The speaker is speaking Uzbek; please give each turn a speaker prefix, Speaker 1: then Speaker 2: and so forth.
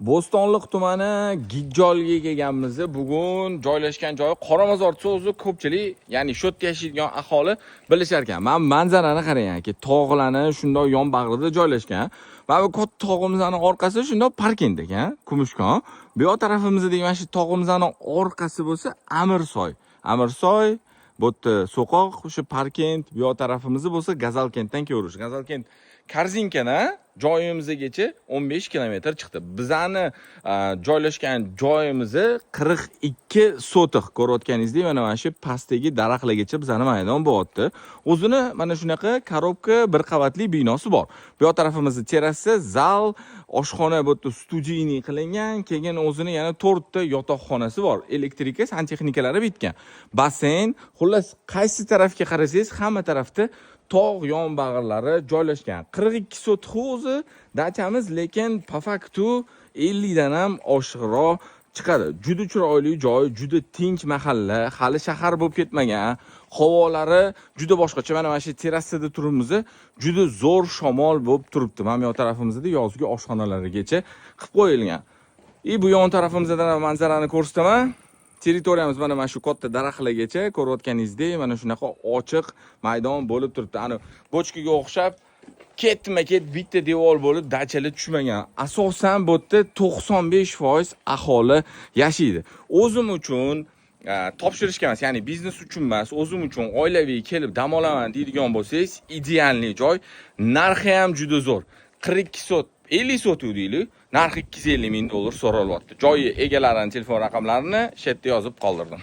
Speaker 1: Bo'stonliq tumani Gijjolga kelganmiz. Bugun joylashgan joyi Qoramozor o'zi ko'pchilik, ya'ni shu yerda yashaydigan aholi bilishar ekan. Men manzarani qarang aka, tog'larni shunday yon bag'rida joylashgan. Va bu katta tog'imizning orqasi shunday parkent ekan, Kumushkon. Bu yoq tarafimizda mana shu tog'imizning orqasi bo'lsa Amirsoy. Amirsoy bu yerda so'qoq, o'sha parkent, bu yoq tarafimiz bo'lsa Gazalkentdan ko'rish. Gazalkent Korzinkana joyimizgacha 15 kilometr chiqdi. Bizani joylashgan joyimiz 42 sotiq. Ko'rayotganingizdek, mana shu pastdagi daraxtlargacha bizani maydon bo'lyapti. O'zini mana shunaqa korobka bir qavatli binosi bor. Bu yoq tarafimizda terrasa, zal, oshxona, bu yerda studiyniy qilingan, keyin o'zini yana 4 ta yotoqxonasi bor. Elektrika, santexnikalari bitgan. Basseyn, xullas qaysi tarafga qarasangiz, hamma tarafda tog' yon bag'irlari joylashgan. 42 sotiq o'zi dachamiz, lekin po faktu 50 dan ham oshiqroq chiqadi. Juda chiroyli joy, juda tinch mahalla, hali shahar bo'lib ketmagan. Havolari juda boshqacha. Mana shu terrasada turibmiz. Juda zo'r shamol bo'lib turibdi. Mana bu tarafimizda yozgi oshxonalarigacha qilib qo'yilgan. Bu yon tarafimizdan manzarani ko'rsataman. Territoriyamiz mana shu katta daraxtlargacha ko'rayotganingizdek, mana shunaqa ochiq maydon bo'lib turibdi. Ana bochkaga o'xshab ketma-ket bitta devor bo'lib dachalar tushmagan. Asosan bu yerda 95% aholi yashaydi. O'zim uchun topshirishga emas, ya'ni biznes uchun emas, o'zim uchun oilaviy kelib dam olaman deydigan bo'lsangiz, idealniy joy. Narxi ham juda zo'r. 42 sot, 50 sot deylik, narxi $250 ming so'ralyapti. Joyi egalarining telefon raqamlarini shu yerda yozib qoldirdim.